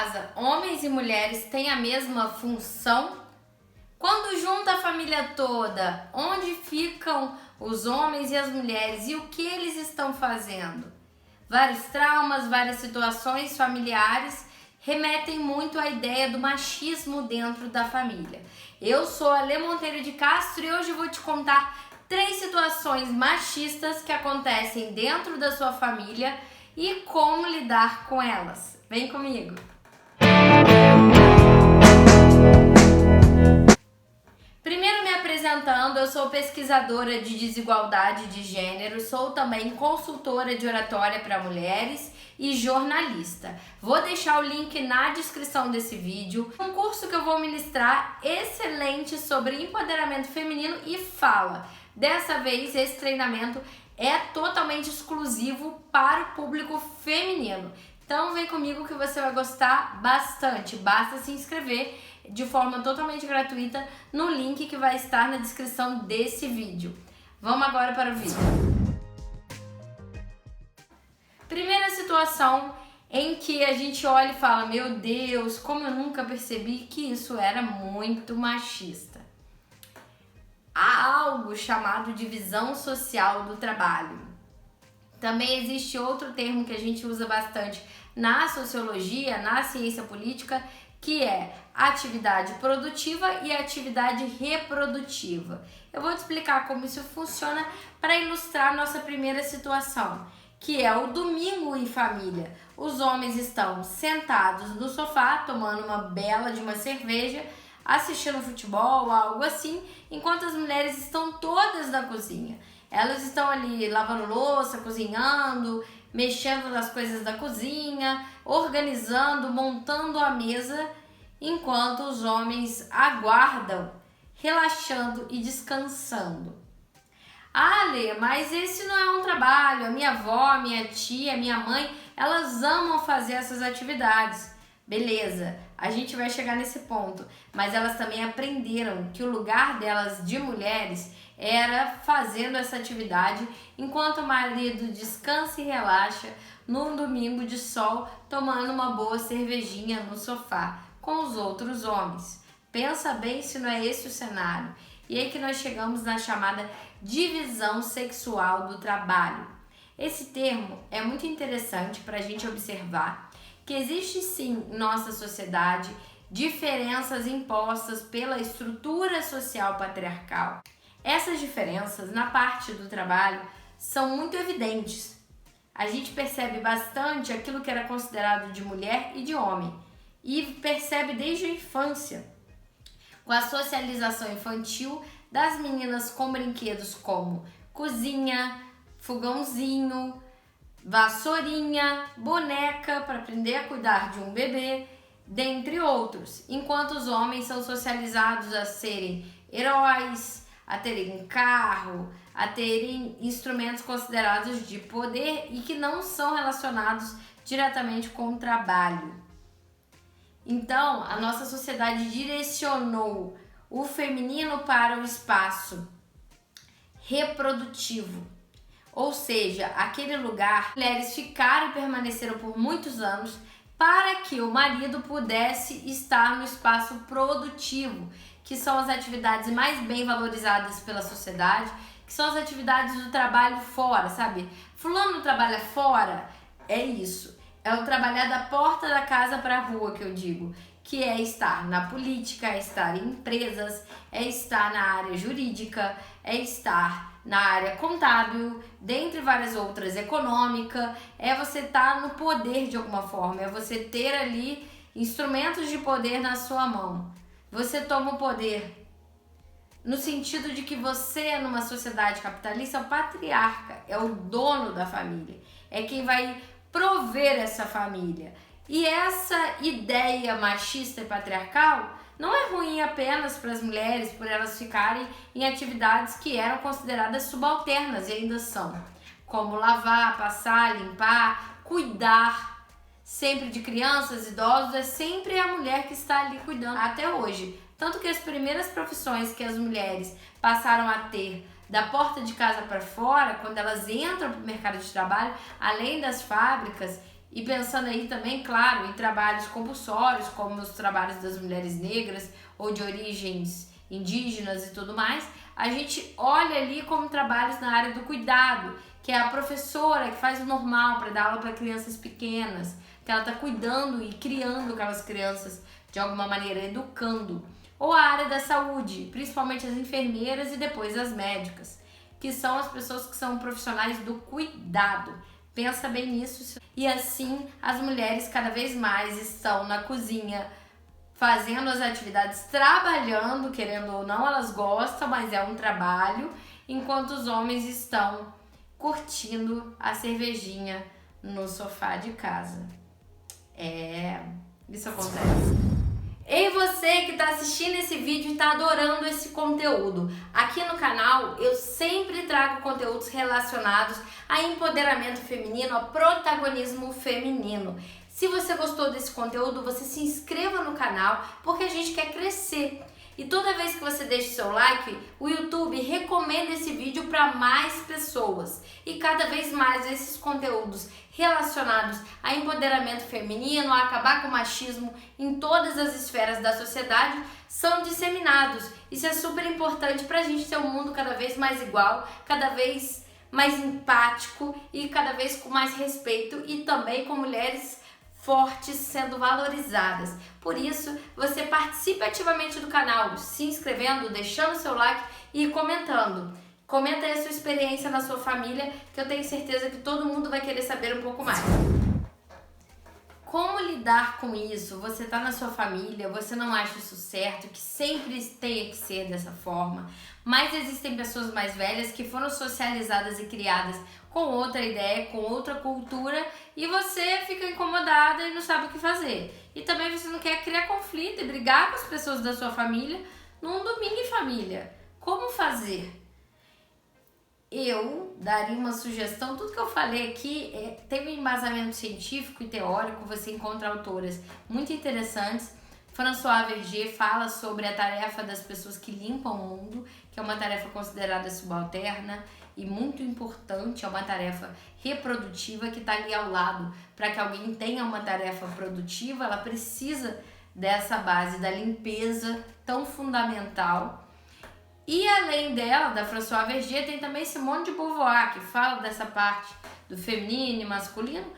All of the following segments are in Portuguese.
casa, homens e mulheres têm a mesma função? Quando junta a família toda, onde ficam os homens e as mulheres e o que eles estão fazendo? Vários traumas, várias situações familiares remetem muito à ideia do machismo dentro da família. Eu sou a Lê Monteiro de Castro e hoje eu vou te contar 3 situações machistas que acontecem dentro da sua família e como lidar com elas. Vem comigo! Primeiro, me apresentando, eu sou pesquisadora de desigualdade de gênero, sou também consultora de oratória para mulheres e jornalista. Vou deixar o link na descrição desse vídeo. Um curso que eu vou ministrar excelente sobre empoderamento feminino e fala. Dessa vez, esse treinamento é totalmente exclusivo para o público feminino. Então vem comigo que você vai gostar bastante. Basta se inscrever de forma totalmente gratuita no link que vai estar na descrição desse vídeo. Vamos agora para o vídeo. Primeira situação em que a gente olha e fala: meu Deus, como eu nunca percebi que isso era muito machista. Há algo chamado divisão social do trabalho. Também existe outro termo que a gente usa bastante na sociologia, na ciência política, que é atividade produtiva e atividade reprodutiva. Eu vou te explicar como isso funciona para ilustrar nossa primeira situação, que é o domingo em família. Os homens estão sentados no sofá, tomando uma bela de uma cerveja, assistindo futebol, algo assim, enquanto as mulheres estão todas na cozinha. Elas estão ali lavando louça, cozinhando, mexendo nas coisas da cozinha, organizando, montando a mesa, enquanto os homens aguardam, relaxando e descansando. Ah, Lê, mas esse não é um trabalho. A minha avó, minha tia, minha mãe, elas amam fazer essas atividades. Beleza, a gente vai chegar nesse ponto, mas elas também aprenderam que o lugar delas de mulheres era fazendo essa atividade enquanto o marido descansa e relaxa num domingo de sol, tomando uma boa cervejinha no sofá com os outros homens. Pensa bem se não é esse o cenário. E aí que nós chegamos na chamada divisão sexual do trabalho. Esse termo é muito interessante para a gente observar que existe sim em nossa sociedade diferenças impostas pela estrutura social patriarcal. Essas diferenças na parte do trabalho são muito evidentes. A gente percebe bastante aquilo que era considerado de mulher e de homem, e percebe desde a infância, com a socialização infantil das meninas com brinquedos como cozinha, fogãozinho, vassourinha, boneca para aprender a cuidar de um bebê, dentre outros, enquanto os homens são socializados a serem heróis, a terem carro, a terem instrumentos considerados de poder e que não são relacionados diretamente com o trabalho. Então, a nossa sociedade direcionou o feminino para o espaço reprodutivo, ou seja, aquele lugar mulheres ficaram e permaneceram por muitos anos para que o marido pudesse estar no espaço produtivo, que são as atividades mais bem valorizadas pela sociedade, que são as atividades do trabalho fora, sabe? Fulano trabalha fora, é isso. É o trabalhar da porta da casa para a rua que eu digo, que é estar na política, é estar em empresas, é estar na área jurídica, é estar na área contábil, dentre várias outras, econômica, é você estar no poder de alguma forma, é você ter ali instrumentos de poder na sua mão. Você toma o poder no sentido de que você, numa sociedade capitalista, é o patriarca, é o dono da família, é quem vai prover essa família. E essa ideia machista e patriarcal não é ruim apenas para as mulheres, por elas ficarem em atividades que eram consideradas subalternas e ainda são, como lavar, passar, limpar, cuidar sempre de crianças, idosos, é sempre a mulher que está ali cuidando até hoje. Tanto que as primeiras profissões que as mulheres passaram a ter da porta de casa para fora, quando elas entram para o mercado de trabalho, além das fábricas E pensando aí também, claro, em trabalhos compulsórios, como os trabalhos das mulheres negras ou de origens indígenas e tudo mais, a gente olha ali como trabalhos na área do cuidado, que é a professora que faz o normal para dar aula para crianças pequenas, que ela está cuidando e criando aquelas crianças de alguma maneira, educando. Ou a área da saúde, principalmente as enfermeiras e depois as médicas, que são as pessoas que são profissionais do cuidado. Pensa bem nisso. E assim, as mulheres cada vez mais estão na cozinha, fazendo as atividades, trabalhando, querendo ou não, elas gostam, mas é um trabalho, enquanto os homens estão curtindo a cervejinha no sofá de casa. Isso acontece. E você que está assistindo esse vídeo e está adorando esse conteúdo, aqui no canal eu sempre trago conteúdos relacionados a empoderamento feminino, a protagonismo feminino. Se você gostou desse conteúdo, você se inscreva no canal, porque a gente quer crescer. E toda vez que você deixa o seu like, o YouTube recomenda esse vídeo para mais pessoas. E cada vez mais esses conteúdos relacionados a empoderamento feminino, a acabar com o machismo em todas as esferas da sociedade são disseminados. Isso é super importante para a gente ter um mundo cada vez mais igual, cada vez mais empático e cada vez com mais respeito, e também com mulheres fortes sendo valorizadas. Por isso, você participe ativamente do canal, se inscrevendo, deixando seu like e comentando. Comenta aí a sua experiência na sua família, que eu tenho certeza que todo mundo vai querer saber um pouco mais. Como lidar com isso? Você tá na sua família, você não acha isso certo, que sempre tenha que ser dessa forma, mas existem pessoas mais velhas que foram socializadas e criadas com outra ideia, com outra cultura, e você fica incomodada e não sabe o que fazer. E também você não quer criar conflito e brigar com as pessoas da sua família num domingo em família. Como fazer? Eu daria uma sugestão, tudo que eu falei aqui tem um embasamento científico e teórico, você encontra autoras muito interessantes. Françoise Verger fala sobre a tarefa das pessoas que limpam o mundo, que é uma tarefa considerada subalterna e muito importante, é uma tarefa reprodutiva que está ali ao lado. Para que alguém tenha uma tarefa produtiva, ela precisa dessa base da limpeza tão fundamental. E além dela, da Françoise Verger, tem também Simone de Beauvoir, que fala dessa parte do feminino e masculino,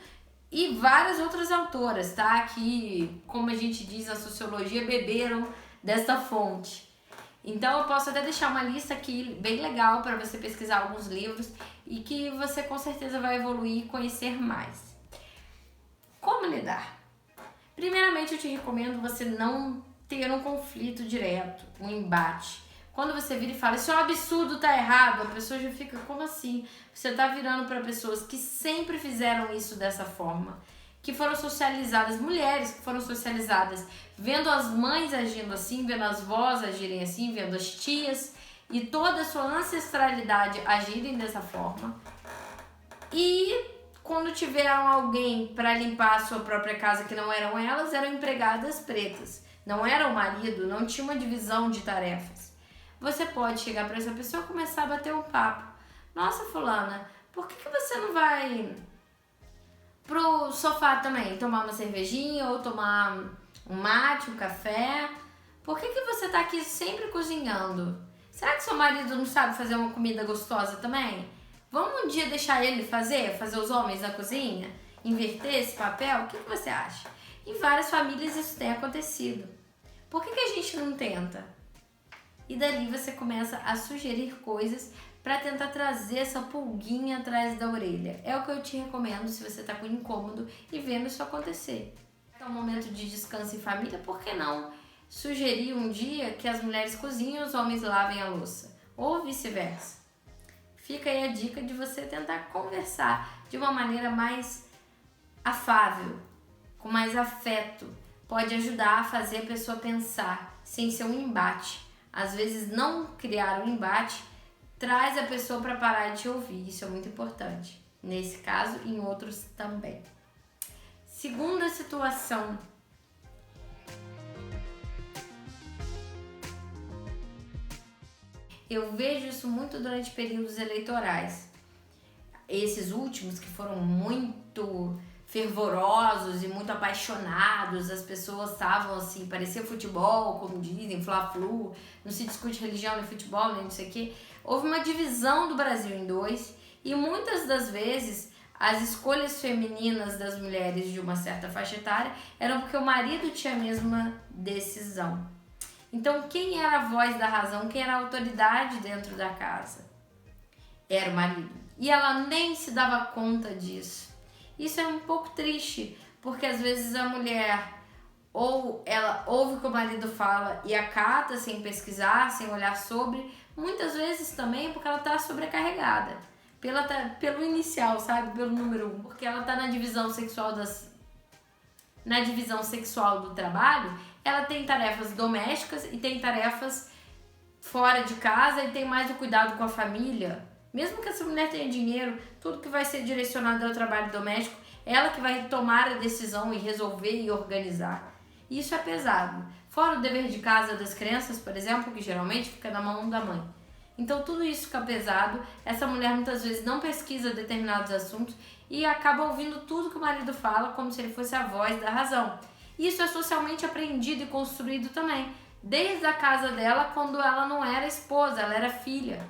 e várias outras autoras, tá? Que, como a gente diz na sociologia, beberam desta fonte. Então eu posso até deixar uma lista aqui bem legal para você pesquisar alguns livros e que você com certeza vai evoluir e conhecer mais. Como lidar? Primeiramente, eu te recomendo você não ter um conflito direto, um embate. Quando você vira e fala, isso é um absurdo, tá errado, a pessoa já fica, como assim? Você tá virando para pessoas que sempre fizeram isso dessa forma, que foram socializadas, mulheres que foram socializadas, vendo as mães agindo assim, vendo as vós agirem assim, vendo as tias e toda a sua ancestralidade agirem dessa forma. E quando tiveram alguém para limpar a sua própria casa que não eram elas, eram empregadas pretas, não era o marido, não tinha uma divisão de tarefas. Você pode chegar para essa pessoa e começar a bater um papo. Nossa, fulana, por que você não vai pro sofá também, tomar uma cervejinha ou tomar um mate, um café? Por que você tá aqui sempre cozinhando? Será que seu marido não sabe fazer uma comida gostosa também? Vamos um dia deixar ele fazer os homens na cozinha? Inverter esse papel? O que você acha? Em várias famílias isso tem acontecido. Por que a gente não tenta? E dali você começa a sugerir coisas para tentar trazer essa pulguinha atrás da orelha. É o que eu te recomendo se você está com incômodo e vendo isso acontecer. É um momento de descanso em família, por que não sugerir um dia que as mulheres cozinhem e os homens lavem a louça? Ou vice-versa. Fica aí a dica de você tentar conversar de uma maneira mais afável, com mais afeto. Pode ajudar a fazer a pessoa pensar, sem ser um embate. Às vezes não criar um embate traz a pessoa para parar de te ouvir, isso é muito importante. Nesse caso e em outros também. Segunda situação. Eu vejo isso muito durante períodos eleitorais. Esses últimos que foram muito fervorosos e muito apaixonados, as pessoas estavam assim, parecia futebol, como dizem, fla-flu, não se discute religião nem futebol, nem não sei o quê. Houve uma divisão do Brasil em dois e muitas das vezes as escolhas femininas das mulheres de uma certa faixa etária eram porque o marido tinha a mesma decisão. Então, quem era a voz da razão, quem era a autoridade dentro da casa? Era o marido. E ela nem se dava conta disso. Isso é um pouco triste, porque às vezes a mulher ou ela ouve o que o marido fala e acata sem pesquisar, sem olhar sobre, muitas vezes também porque ela está sobrecarregada. Pelo inicial, sabe? Pelo número 1. Porque ela está na divisão sexual do trabalho, ela tem tarefas domésticas e tem tarefas fora de casa e tem mais o cuidado com a família. Mesmo que essa mulher tenha dinheiro, tudo que vai ser direcionado ao trabalho doméstico, ela que vai tomar a decisão e resolver e organizar. Isso é pesado. Fora o dever de casa das crianças, por exemplo, que geralmente fica na mão da mãe. Então tudo isso fica pesado, essa mulher muitas vezes não pesquisa determinados assuntos e acaba ouvindo tudo que o marido fala como se ele fosse a voz da razão. Isso é socialmente aprendido e construído também, desde a casa dela quando ela não era esposa, ela era filha.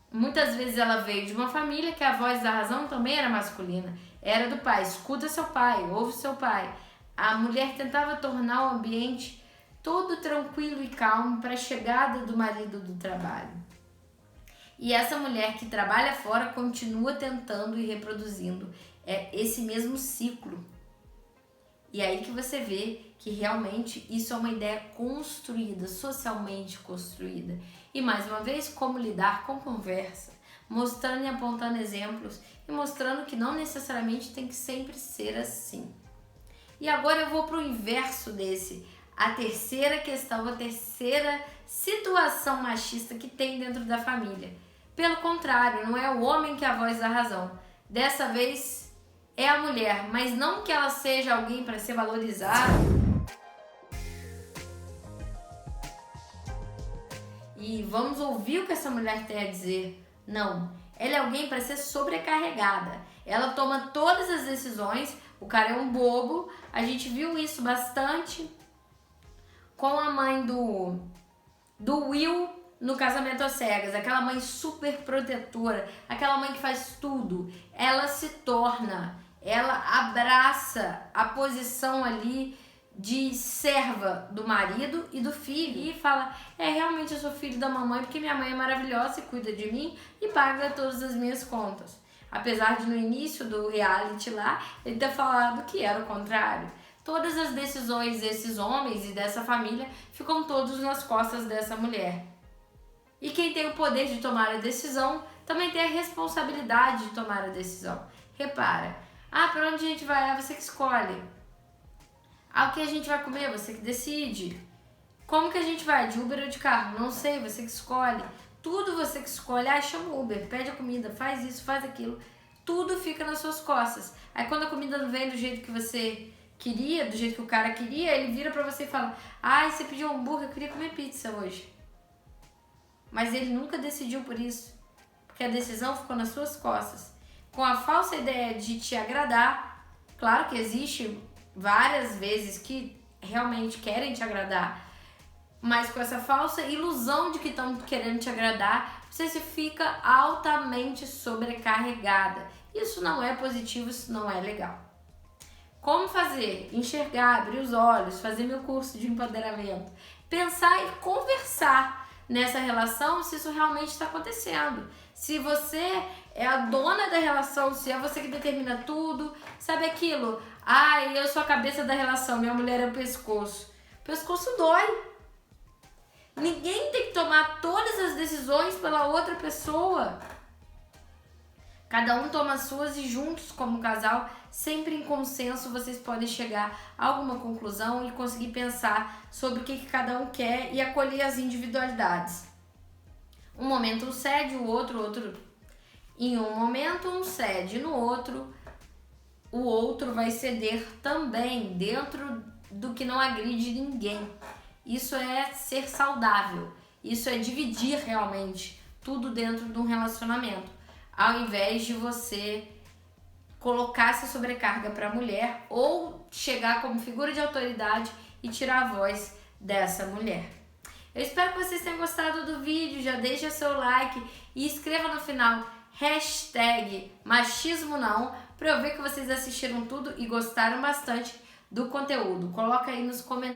Muitas vezes ela veio de uma família que a voz da razão também era masculina, era do pai, escuta seu pai, ouve seu pai. A mulher tentava tornar o ambiente todo tranquilo e calmo para a chegada do marido do trabalho. E essa mulher que trabalha fora continua tentando e reproduzindo esse mesmo ciclo. E aí que você vê que realmente isso é uma ideia construída, socialmente construída. E mais uma vez, como lidar com conversa, mostrando e apontando exemplos e mostrando que não necessariamente tem que sempre ser assim. E agora eu vou para o inverso desse, a terceira questão, a terceira situação machista que tem dentro da família. Pelo contrário, não é o homem que é a voz da razão. Dessa vez é a mulher, mas não que ela seja alguém para ser valorizada. E vamos ouvir o que essa mulher tem a dizer. Não, ela é alguém para ser sobrecarregada. Ela toma todas as decisões, o cara é um bobo. A gente viu isso bastante com a mãe do Will no Casamento às Cegas, aquela mãe super protetora, aquela mãe que faz tudo. Ela se torna, ela abraça a posição ali de serva do marido e do filho e fala, realmente eu sou filho da mamãe porque minha mãe é maravilhosa e cuida de mim e paga todas as minhas contas. Apesar de no início do reality lá, ele ter falado que era o contrário. Todas as decisões desses homens e dessa família ficam todos nas costas dessa mulher. E quem tem o poder de tomar a decisão também tem a responsabilidade de tomar a decisão. Repara, para onde a gente vai? Você que escolhe. O que a gente vai comer? Você que decide. Como que a gente vai? De Uber ou de carro? Não sei, você que escolhe. Tudo você que escolhe. Chama o Uber, pede a comida, faz isso, faz aquilo. Tudo fica nas suas costas. Aí quando a comida não vem do jeito que você queria, do jeito que o cara queria, ele vira pra você e fala, você pediu um hambúrguer, eu queria comer pizza hoje. Mas ele nunca decidiu por isso, porque a decisão ficou nas suas costas. Com a falsa ideia de te agradar, claro que existe várias vezes que realmente querem te agradar, mas com essa falsa ilusão de que estão querendo te agradar, você se fica altamente sobrecarregada. Isso não é positivo, isso não é legal. Como fazer? Enxergar, abrir os olhos, fazer meu curso de empoderamento, pensar e conversar nessa relação, se isso realmente está acontecendo. Se você é a dona da relação, se é você que determina tudo, sabe aquilo? Eu sou a cabeça da relação, minha mulher é o pescoço. O pescoço dói. Ninguém tem que tomar todas as decisões pela outra pessoa. Cada um toma as suas e juntos, como casal, sempre em consenso, vocês podem chegar a alguma conclusão e conseguir pensar sobre o que cada um quer e acolher as individualidades. Um momento um cede, o outro. Em um momento um cede, no outro o outro vai ceder também, dentro do que não agride ninguém. Isso é ser saudável, isso é dividir realmente tudo dentro de um relacionamento. Ao invés de você colocar essa sobrecarga para a mulher ou chegar como figura de autoridade e tirar a voz dessa mulher. Eu espero que vocês tenham gostado do vídeo, já deixa seu like e escreva no final #machismonão para eu ver que vocês assistiram tudo e gostaram bastante do conteúdo. Coloca aí nos comentários.